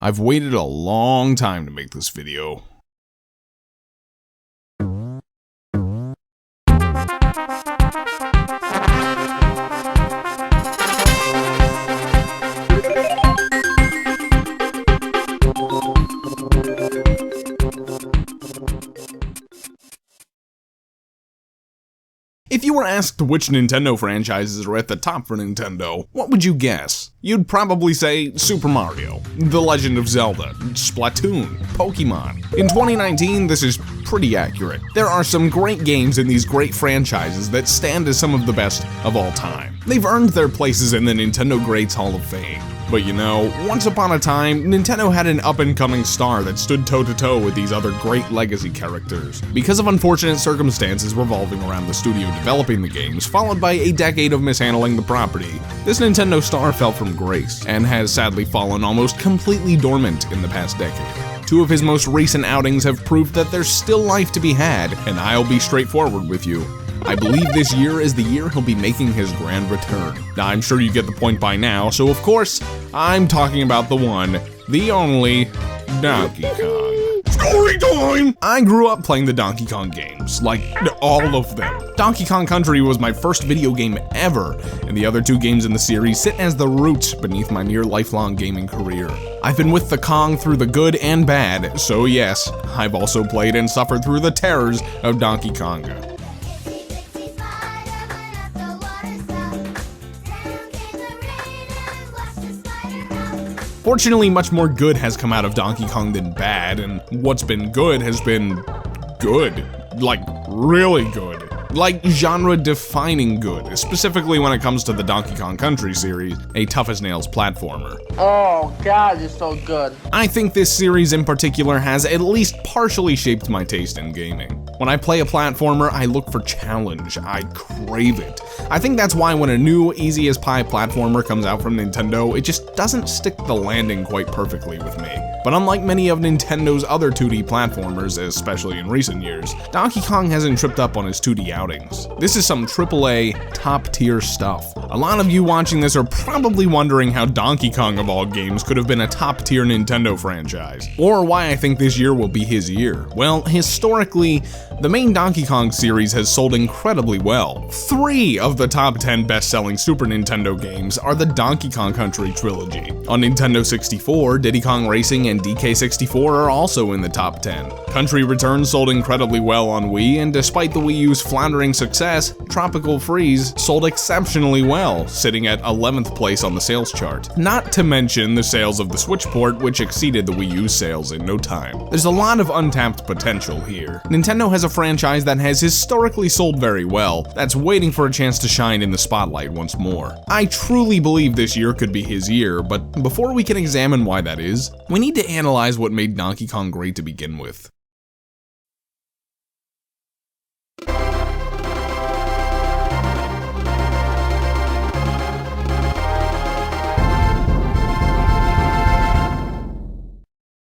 I've waited a long time to make this video. If you were asked which Nintendo franchises are at the top for Nintendo, what would you guess? You'd probably say Super Mario, The Legend of Zelda, Splatoon, Pokemon. In 2019, this is pretty accurate. There are some great games in these great franchises that stand as some of the best of all time. They've earned their places in the Nintendo Greats Hall of Fame. But you know, once upon a time, Nintendo had an up-and-coming star that stood toe-to-toe with these other great legacy characters. Because of unfortunate circumstances revolving around the studio developing the games, followed by a decade of mishandling the property, this Nintendo star fell from grace, and has sadly fallen almost completely dormant in the past decade. Two of his most recent outings have proved that there's still life to be had, and I'll be straightforward with you. I believe this year is the year he'll be making his grand return. Now, I'm sure you get the point by now, so of course, I'm talking about the one, the only, Donkey Kong. Story time! I grew up playing the Donkey Kong games, like all of them. Donkey Kong Country was my first video game ever, and the other two games in the series sit as the roots beneath my near lifelong gaming career. I've been with the Kong through the good and bad, so yes, I've also played and suffered through the terrors of Donkey Konga. Fortunately, much more good has come out of Donkey Kong than bad, and what's been good has been good. Like, really good. Like, genre-defining good, specifically when it comes to the Donkey Kong Country series, a tough-as-nails platformer. Oh god, it's so good. I think this series in particular has at least partially shaped my taste in gaming. When I play a platformer, I look for challenge. I crave it. I think that's why when a new easy-as-pie platformer comes out from Nintendo, it just doesn't stick the landing quite perfectly with me. But unlike many of Nintendo's other 2D platformers, especially in recent years, Donkey Kong hasn't tripped up on his 2D outings. This is some AAA, top-tier stuff. A lot of you watching this are probably wondering how Donkey Kong of all games could have been a top-tier Nintendo franchise, or why I think this year will be his year. Well, historically, the main Donkey Kong series has sold incredibly well. 3 of the top 10 best-selling Super Nintendo games are the Donkey Kong Country trilogy. On Nintendo 64, Diddy Kong Racing and DK64 are also in the top 10. Country Returns sold incredibly well on Wii, and despite the Wii U's floundering success, Tropical Freeze sold exceptionally well, sitting at 11th place on the sales chart. Not to mention the sales of the Switch port, which exceeded the Wii U sales in no time. There's a lot of untapped potential here. Nintendo has a franchise that has historically sold very well, that's waiting for a chance to shine in the spotlight once more. I truly believe this year could be his year, but before we can examine why that is, we need to analyze what made Donkey Kong great to begin with.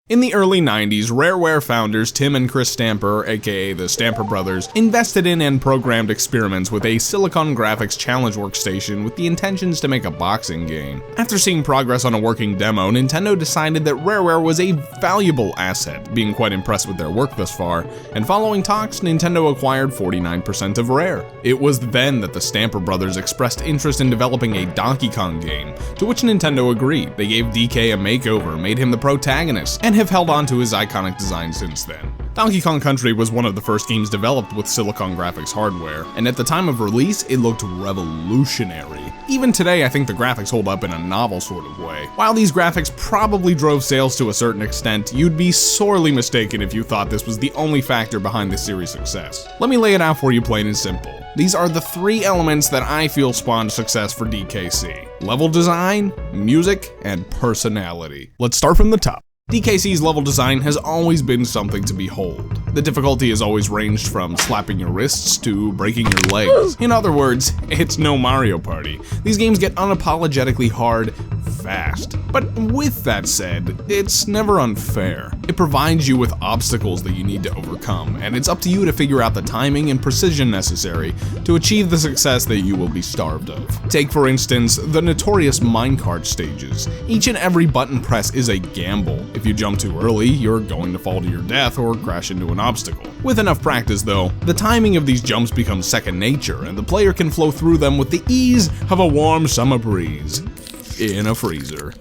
In the early 90s, Rareware founders Tim and Chris Stamper, aka the Stamper Brothers, invested in and programmed experiments with a Silicon Graphics challenge workstation with the intentions to make a boxing game. After seeing progress on a working demo, Nintendo decided that Rareware was a valuable asset, being quite impressed with their work thus far, and following talks, Nintendo acquired 49% of Rare. It was then that the Stamper Brothers expressed interest in developing a Donkey Kong game, to which Nintendo agreed. They gave DK a makeover, made him the protagonist, and have held on to his iconic design since then. Donkey Kong Country was one of the first games developed with Silicon Graphics hardware, and at the time of release, it looked revolutionary. Even today, I think the graphics hold up in a novel sort of way. While these graphics probably drove sales to a certain extent, you'd be sorely mistaken if you thought this was the only factor behind the series' success. Let me lay it out for you plain and simple. These are the 3 elements that I feel spawned success for DKC: level design, music, and personality. Let's start from the top. DKC's level design has always been something to behold. The difficulty has always ranged from slapping your wrists to breaking your legs. In other words, it's no Mario Party. These games get unapologetically hard fast. But with that said, it's never unfair. It provides you with obstacles that you need to overcome, and it's up to you to figure out the timing and precision necessary to achieve the success that you will be starved of. Take, for instance, the notorious minecart stages. Each and every button press is a gamble. If you jump too early, you're going to fall to your death or crash into an obstacle. With enough practice though, the timing of these jumps becomes second nature and the player can flow through them with the ease of a warm summer breeze in a freezer.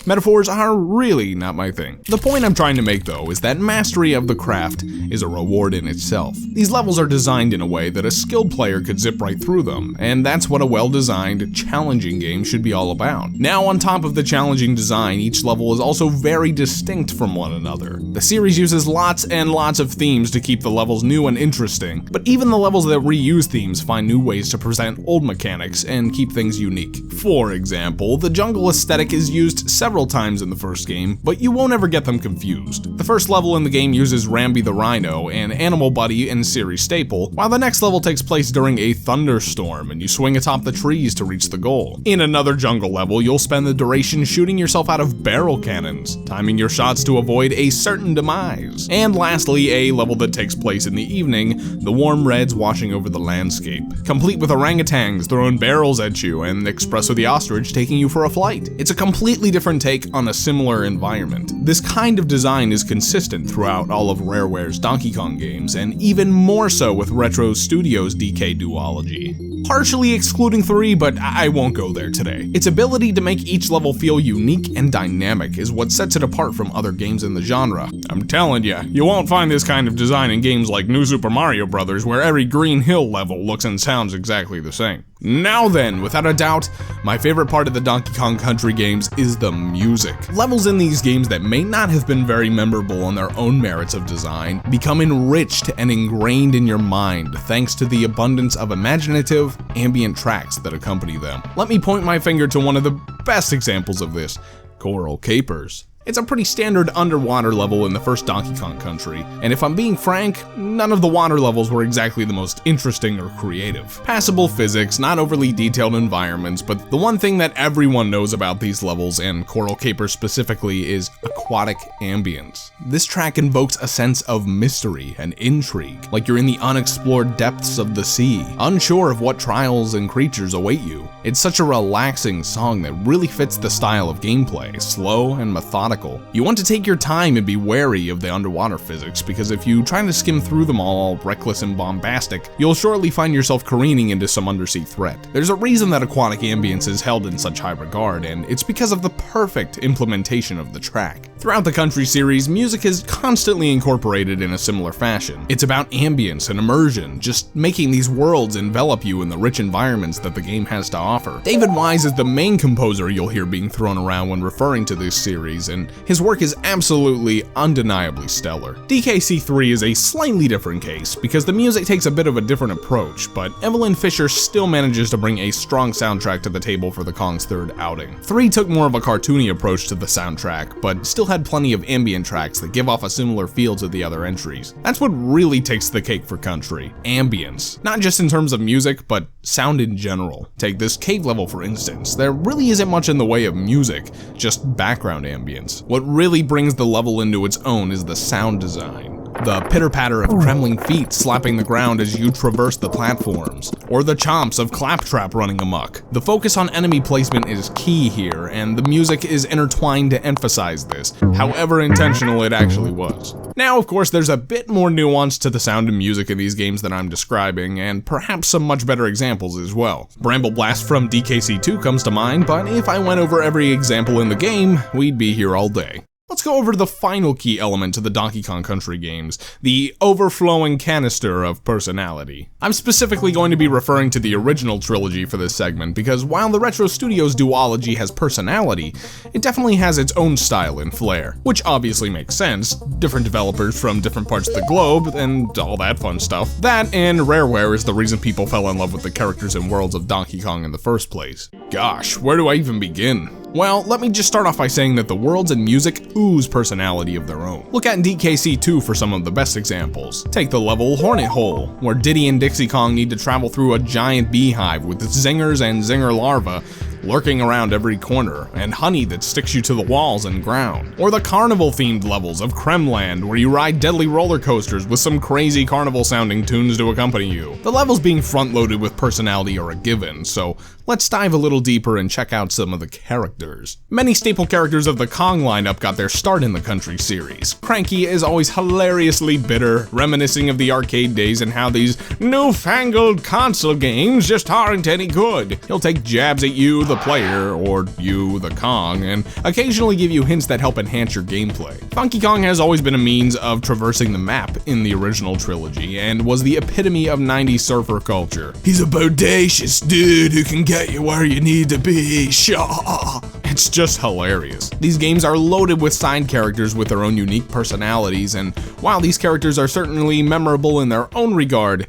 Metaphors are really not my thing. The point I'm trying to make though is that mastery of the craft is a reward in itself. These levels are designed in a way that a skilled player could zip right through them, and that's what a well-designed, challenging game should be all about. Now on top of the challenging design, each level is also very distinct from one another. The series uses lots and lots of themes to keep the levels new and interesting, but even the levels that reuse themes find new ways to present old mechanics and keep things unique. For example, the jungle aesthetic is used several times in the first game, but you won't ever get them confused. The first level in the game uses Rambi the Rhino, an animal buddy and series staple, while the next level takes place during a thunderstorm and you swing atop the trees to reach the goal. In another jungle level, you'll spend the duration shooting yourself out of barrel cannons, timing your shots to avoid a certain demise. And lastly, a level that takes place in the evening, the warm reds washing over the landscape, complete with orangutans throwing barrels at you and Espresso the Ostrich taking you for a flight. It's a completely different take on a similar environment. This kind of design is consistent throughout all of Rareware's Donkey Kong games, and even more so with Retro Studios' DK duology. Partially excluding 3, but I won't go there today. Its ability to make each level feel unique and dynamic is what sets it apart from other games in the genre. I'm telling ya, you won't find this kind of design in games like New Super Mario Bros., where every Green Hill level looks and sounds exactly the same. Now then, without a doubt, my favorite part of the Donkey Kong Country games is the music. Levels in these games that may not have been very memorable on their own merits of design become enriched and ingrained in your mind thanks to the abundance of imaginative, ambient tracks that accompany them. Let me point my finger to one of the best examples of this, Coral Capers. It's a pretty standard underwater level in the first Donkey Kong Country, and if I'm being frank, none of the water levels were exactly the most interesting or creative. Passable physics, not overly detailed environments, but the one thing that everyone knows about these levels, and Coral Capers specifically, is aquatic ambience. This track invokes a sense of mystery and intrigue, like you're in the unexplored depths of the sea, unsure of what trials and creatures await you. It's such a relaxing song that really fits the style of gameplay, slow and methodical. You want to take your time and be wary of the underwater physics, because if you try to skim through them all reckless and bombastic, you'll shortly find yourself careening into some undersea threat. There's a reason that aquatic ambience is held in such high regard, and it's because of the perfect implementation of the track. Throughout the Country series, music is constantly incorporated in a similar fashion. It's about ambience and immersion, just making these worlds envelop you in the rich environments that the game has to offer. David Wise is the main composer you'll hear being thrown around when referring to this series, and his work is absolutely undeniably stellar. DKC3 is a slightly different case, because the music takes a bit of a different approach, but Evelyn Fisher still manages to bring a strong soundtrack to the table for the Kong's third outing. 3 took more of a cartoony approach to the soundtrack, but still had plenty of ambient tracks that give off a similar feel to the other entries. That's what really takes the cake for Country. Ambience. Not just in terms of music, but sound in general. Take this cave level for instance. There really isn't much in the way of music, just background ambience. What really brings the level into its own is the sound design. The pitter-patter of trembling feet slapping the ground as you traverse the platforms, or the chomps of Claptrap running amok. The focus on enemy placement is key here, and the music is intertwined to emphasize this, however intentional it actually was. Now, of course, there's a bit more nuance to the sound and music of these games that I'm describing, and perhaps some much better examples as well. Bramble Blast from DKC2 comes to mind, but if I went over every example in the game, we'd be here all day. Let's go over the final key element to the Donkey Kong Country games, the overflowing canister of personality. I'm specifically going to be referring to the original trilogy for this segment, because while the Retro Studios duology has personality, it definitely has its own style and flair, which obviously makes sense. Different developers from different parts of the globe, and all that fun stuff. That and Rareware is the reason people fell in love with the characters and worlds of Donkey Kong in the first place. Gosh, where do I even begin? Well, let me just start off by saying that the worlds and music ooze personality of their own. Look at DKC2 for some of the best examples. Take the level Hornet Hole, where Diddy and Dixie Kong need to travel through a giant beehive with zingers and zinger larvae lurking around every corner, and honey that sticks you to the walls and ground. Or the carnival-themed levels of Kremland, where you ride deadly roller coasters with some crazy carnival-sounding tunes to accompany you. The levels being front-loaded with personality are a given, so let's dive a little deeper and check out some of the characters. Many staple characters of the Kong lineup got their start in the Country series. Cranky is always hilariously bitter, reminiscing of the arcade days and how these newfangled console games just aren't any good. He'll take jabs at you, the player, or you, the Kong, and occasionally give you hints that help enhance your gameplay. Donkey Kong has always been a means of traversing the map in the original trilogy, and was the epitome of 90s surfer culture. He's a bodacious dude who can get you where you need to be, shaw. It's just hilarious. These games are loaded with side characters with their own unique personalities, and while these characters are certainly memorable in their own regard,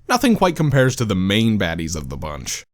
nothing quite compares to the main baddies of the bunch.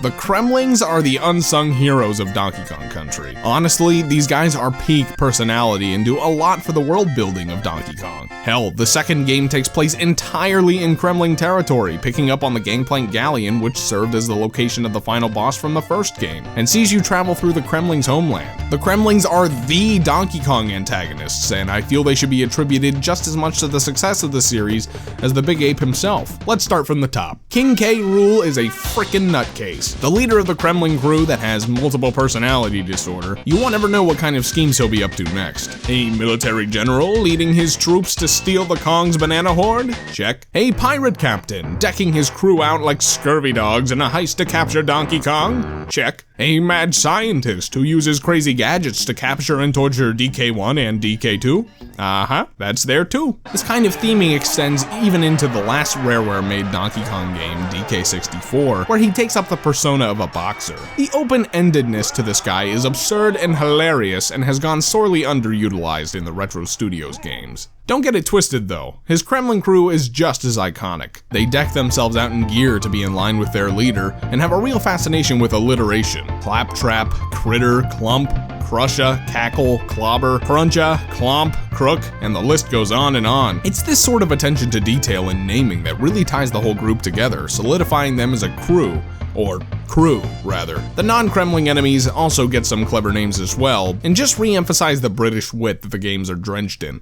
The Kremlings are the unsung heroes of Donkey Kong Country. Honestly, these guys are peak personality and do a lot for the world building of Donkey Kong. Hell, the second game takes place entirely in Kremling territory, picking up on the Gangplank Galleon, which served as the location of the final boss from the first game, and sees you travel through the Kremlings' homeland. The Kremlings are the Donkey Kong antagonists, and I feel they should be attributed just as much to the success of the series as the Big Ape himself. Let's start from the top. King K. Rool is a frickin' nutcase. The leader of the Kremling crew that has multiple personality disorder. You won't ever know what kind of schemes he'll be up to next. A military general leading his troops to steal the Kong's banana horde? Check. A pirate captain decking his crew out like scurvy dogs in a heist to capture Donkey Kong? Check. A mad scientist who uses crazy gadgets to capture and torture DK1 and DK2? That's there too. This kind of theming extends even into the last Rareware-made Donkey Kong game, DK64, where he takes up the persona of a boxer. The open-endedness to this guy is absurd and hilarious and has gone sorely underutilized in the Retro Studios games. Don't get it twisted though, his Kremling crew is just as iconic. They deck themselves out in gear to be in line with their leader, and have a real fascination with alliteration. Claptrap, Critter, Clump, Crusha, Cackle, Clobber, Cruncha, Clomp, Crook, and the list goes on and on. It's this sort of attention to detail in naming that really ties the whole group together, solidifying them as a crew. Or crew, rather. The non-Kremling enemies also get some clever names as well, and just re-emphasize the British wit that the games are drenched in.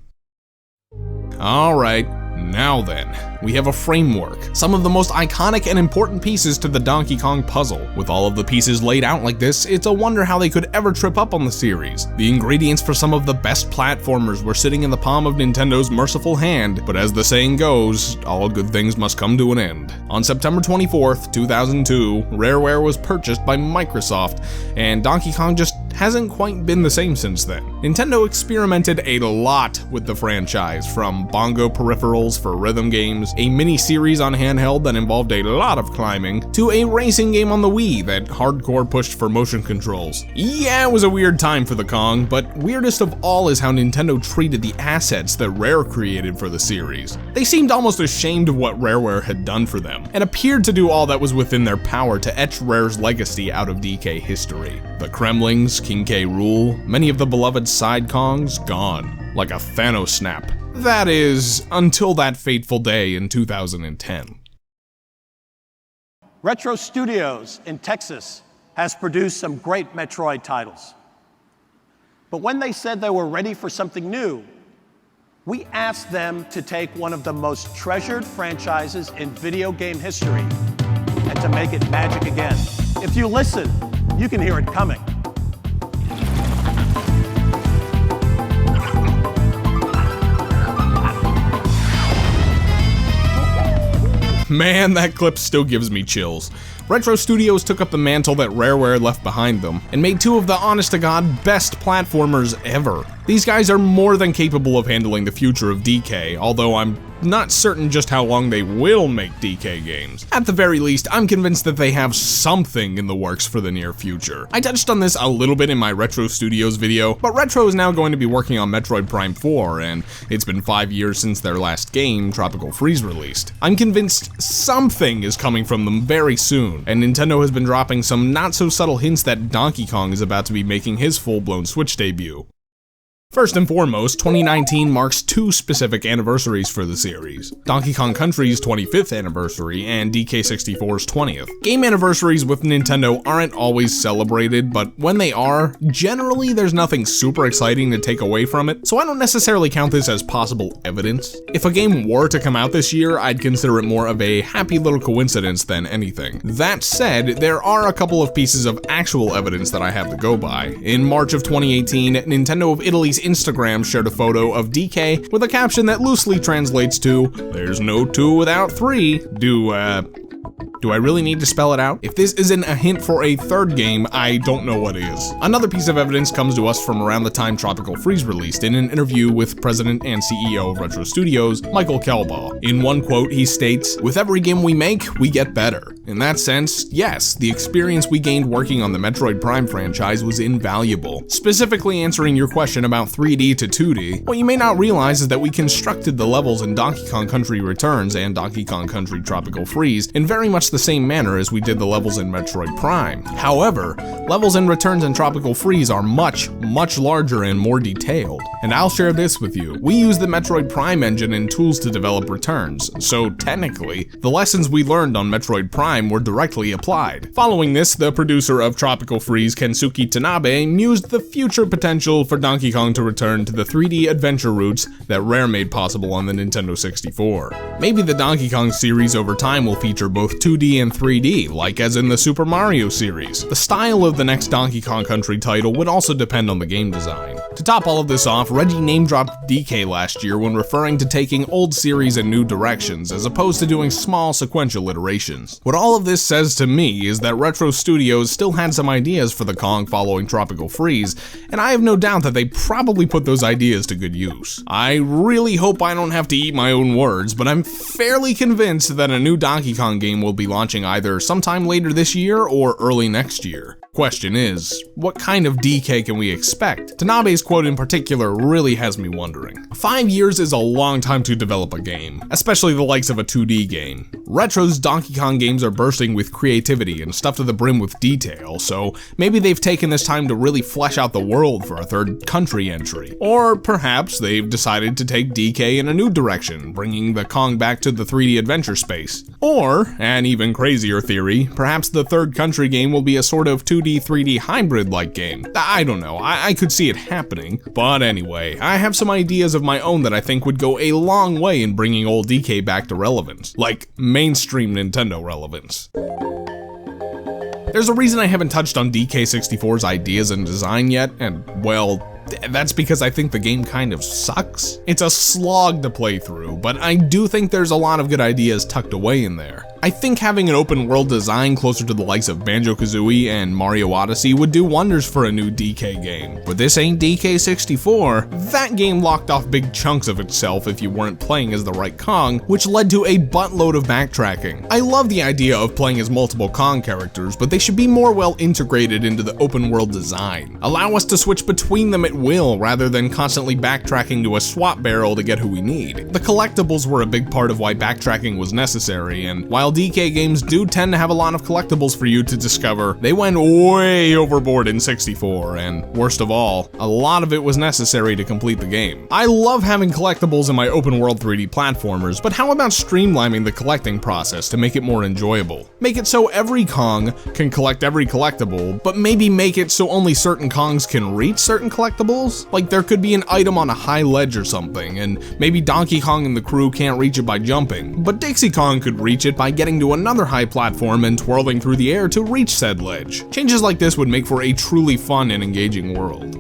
Alright, now then, we have a framework, some of the most iconic and important pieces to the Donkey Kong puzzle. With all of the pieces laid out like this, it's a wonder how they could ever trip up on the series. The ingredients for some of the best platformers were sitting in the palm of Nintendo's merciful hand, but as the saying goes, all good things must come to an end. On September 24th, 2002, Rareware was purchased by Microsoft, and Donkey Kong just hasn't quite been the same since then. Nintendo experimented a lot with the franchise, from bongo peripherals for rhythm games, a mini-series on handheld that involved a lot of climbing, to a racing game on the Wii that hardcore pushed for motion controls. Yeah, it was a weird time for the Kong, but weirdest of all is how Nintendo treated the assets that Rare created for the series. They seemed almost ashamed of what Rareware had done for them, and appeared to do all that was within their power to etch Rare's legacy out of DK history. The Kremlings, King K. Rool, many of the beloved side Kongs, gone, like a Thanos snap. That is, until that fateful day in 2010. Retro Studios in Texas has produced some great Metroid titles. But when they said they were ready for something new, we asked them to take one of the most treasured franchises in video game history and to make it magic again. If you listen, you can hear it coming. Man, that clip still gives me chills. Retro Studios took up the mantle that Rareware left behind them, and made two of the honest-to-God best platformers ever. These guys are more than capable of handling the future of DK, although I'm not certain just how long they will make DK games. At the very least, I'm convinced that they have something in the works for the near future. I touched on this a little bit in my Retro Studios video, but Retro is now going to be working on Metroid Prime 4, and it's been 5 years since their last game, Tropical Freeze, released. I'm convinced something is coming from them very soon, and Nintendo has been dropping some not-so-subtle hints that Donkey Kong is about to be making his full-blown Switch debut. First and foremost, 2019 marks two specific anniversaries for the series: Donkey Kong Country's 25th anniversary and DK64's 20th. Game anniversaries with Nintendo aren't always celebrated, but when they are, generally there's nothing super exciting to take away from it, so I don't necessarily count this as possible evidence. If a game were to come out this year, I'd consider it more of a happy little coincidence than anything. That said, there are a couple of pieces of actual evidence that I have to go by. In March of 2018, Nintendo of Italy's Instagram shared a photo of DK with a caption that loosely translates to, "There's no 2 without 3. Do I really need to spell it out? If this isn't a hint for a third game, I don't know what is." Another piece of evidence comes to us from around the time Tropical Freeze released in an interview with President and CEO of Retro Studios, Michael Kelbaugh. In one quote, he states, "With every game we make, we get better." In that sense, yes, the experience we gained working on the Metroid Prime franchise was invaluable. Specifically answering your question about 3D to 2D, what you may not realize is that we constructed the levels in Donkey Kong Country Returns and Donkey Kong Country Tropical Freeze in very much the same manner as we did the levels in Metroid Prime. However, levels in Returns and Tropical Freeze are much larger and more detailed. And I'll share this with you. We used the Metroid Prime engine and tools to develop Returns, so technically, the lessons we learned on Metroid Prime were directly applied. Following this, the producer of Tropical Freeze, Kensuke Tanabe, mused the future potential for Donkey Kong to return to the 3D adventure roots that Rare made possible on the Nintendo 64. Maybe the Donkey Kong series over time will feature both 2D and 3D, like as in the Super Mario series. The style of the next Donkey Kong Country title would also depend on the game design. To top all of this off, Reggie name-dropped DK last year when referring to taking old series in new directions, as opposed to doing small sequential iterations. What all of this says to me is that Retro Studios still had some ideas for the Kong following Tropical Freeze, and I have no doubt that they probably put those ideas to good use. I really hope I don't have to eat my own words, but I'm fairly convinced that a new Donkey Kong game will be launching either sometime later this year or early next year. Question is, what kind of DK can we expect? Tanabe's quote in particular really has me wondering. 5 years is a long time to develop a game, especially the likes of a 2D game. Retro's Donkey Kong games are bursting with creativity and stuffed to the brim with detail, so maybe they've taken this time to really flesh out the world for a third country entry. Or perhaps they've decided to take DK in a new direction, bringing the Kong back to the 3D adventure space. Or, an even crazier theory, perhaps the third country game will be a sort of 2D 3D hybrid-like game. I don't know, I could see it happening. But anyway, I have some ideas of my own that I think would go a long way in bringing old DK back to relevance. Like, mainstream Nintendo relevance. There's a reason I haven't touched on DK64's ideas and design yet, and well, that's because I think the game kind of sucks. It's a slog to play through, but I do think there's a lot of good ideas tucked away in there. I think having an open world design closer to the likes of Banjo-Kazooie and Mario Odyssey would do wonders for a new DK game. But this ain't DK64. That game locked off big chunks of itself if you weren't playing as the right Kong, which led to a buttload of backtracking. I love the idea of playing as multiple Kong characters, but they should be more well integrated into the open world design. Allow us to switch between them at will rather than constantly backtracking to a swap barrel to get who we need. The collectibles were a big part of why backtracking was necessary, and while DK games do tend to have a lot of collectibles for you to discover, they went way overboard in 64, and worst of all, a lot of it was necessary to complete the game. I love having collectibles in my open world 3D platformers, but how about streamlining the collecting process to make it more enjoyable? Make it so every Kong can collect every collectible, but maybe make it so only certain Kongs can reach certain collectibles? Like there could be an item on a high ledge or something, and maybe Donkey Kong and the crew can't reach it by jumping, but Dixie Kong could reach it by getting to another high platform and twirling through the air to reach said ledge. Changes like this would make for a truly fun and engaging world.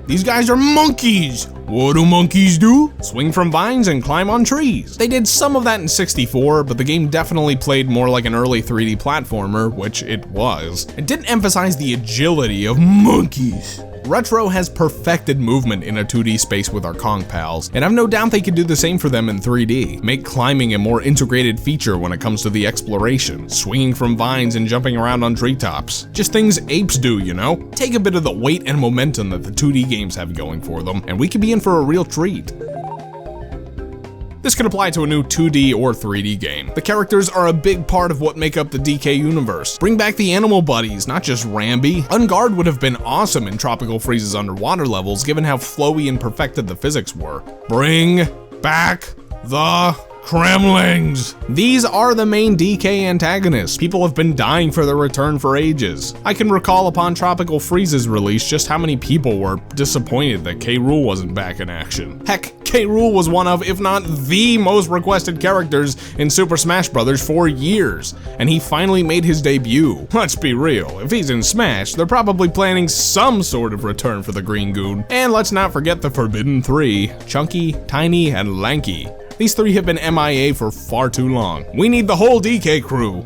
These guys are monkeys! What do monkeys do? Swing from vines and climb on trees. They did some of that in 64, but the game definitely played more like an early 3D platformer, which it was. It didn't emphasize the agility of monkeys. Retro has perfected movement in a 2D space with our Kong pals, and I've no doubt they could do the same for them in 3D. Make climbing a more integrated feature when it comes to the exploration, swinging from vines and jumping around on treetops. Just things apes do, you know? Take a bit of the weight and momentum that the 2D games have going for them, and we could be in for a real treat. This could apply to a new 2D or 3D game. The characters are a big part of what make up the DK universe. Bring back the animal buddies, not just Rambi. Unguard would have been awesome in Tropical Freeze's underwater levels, given how flowy and perfected the physics were. Bring back the Kremlings! These are the main DK antagonists. People have been dying for their return for ages. I can recall upon Tropical Freeze's release just how many people were disappointed that K. Rool wasn't back in action. Heck, K. Rool was one of, if not the most requested characters in Super Smash Bros. For years, and he finally made his debut. Let's be real, if he's in Smash, they're probably planning some sort of return for the Green Goon. And let's not forget the Forbidden Three, Chunky, Tiny, and Lanky. These three have been MIA for far too long. We need the whole DK crew.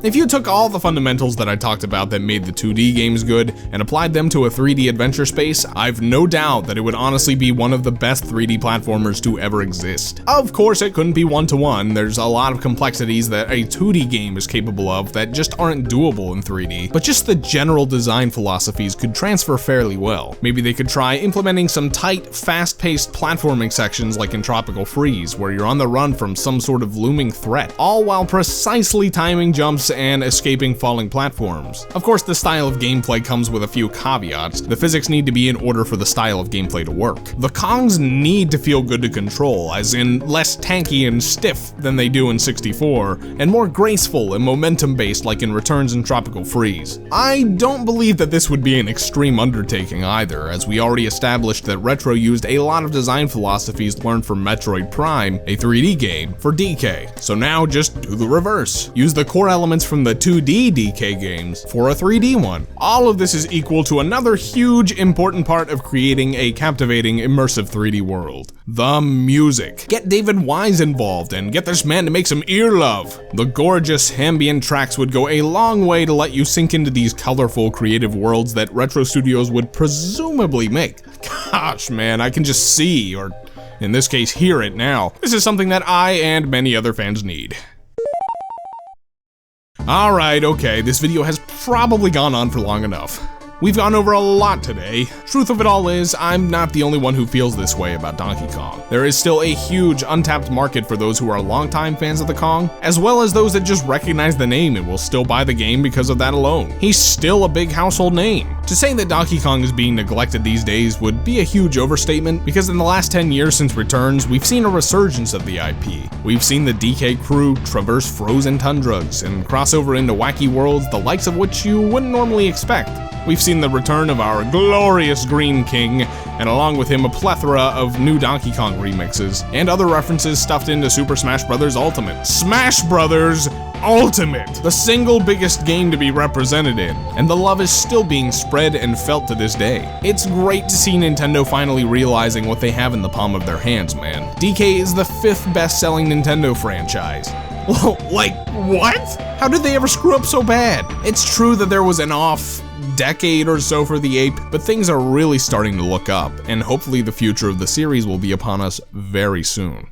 If you took all the fundamentals that I talked about that made the 2D games good and applied them to a 3D adventure space, I've no doubt that it would honestly be one of the best 3D platformers to ever exist. Of course, it couldn't be one-to-one. There's a lot of complexities that a 2D game is capable of that just aren't doable in 3D, but just the general design philosophies could transfer fairly well. Maybe they could try implementing some tight, fast-paced platforming sections like in Tropical Freeze, where you're on the run from some sort of looming threat, all while precisely timing jumps and escaping falling platforms. Of course, the style of gameplay comes with a few caveats. The physics need to be in order for the style of gameplay to work. The Kongs need to feel good to control, as in less tanky and stiff than they do in 64, and more graceful and momentum-based like in Returns and Tropical Freeze. I don't believe that this would be an extreme undertaking either, as we already established that Retro used a lot of design philosophies learned from Metroid Prime, a 3D game, for DK. So now just do the reverse. Use the core elements from the 2D DK games for a 3D one. All of this is equal to another huge important part of creating a captivating immersive 3D world: the music. Get David Wise involved and get this man to make some ear love. The gorgeous ambient tracks would go a long way to let you sink into these colorful creative worlds that Retro Studios would presumably make. Gosh man, I can just see, or in this case hear it now. This is something that I and many other fans need. Alright, okay, this video has probably gone on for long enough. We've gone over a lot today. Truth of it all is, I'm not the only one who feels this way about Donkey Kong. There is still a huge untapped market for those who are longtime fans of the Kong, as well as those that just recognize the name and will still buy the game because of that alone. He's still a big household name. To say that Donkey Kong is being neglected these days would be a huge overstatement, because in the last 10 years since Returns, we've seen a resurgence of the IP. We've seen the DK crew traverse frozen tundras and cross over into wacky worlds the likes of which you wouldn't normally expect. We've seen the return of our glorious Green King, and along with him a plethora of new Donkey Kong remixes, and other references stuffed into Super Smash Bros. Ultimate. Smash Bros. Ultimate! The single biggest game to be represented in, and the love is still being spread and felt to this day. It's great to see Nintendo finally realizing what they have in the palm of their hands, man. DK is the 5th best-selling Nintendo franchise. Well, like, what? How did they ever screw up so bad? It's true that there was an off decade or so for the ape, but things are really starting to look up, and hopefully the future of the series will be upon us very soon.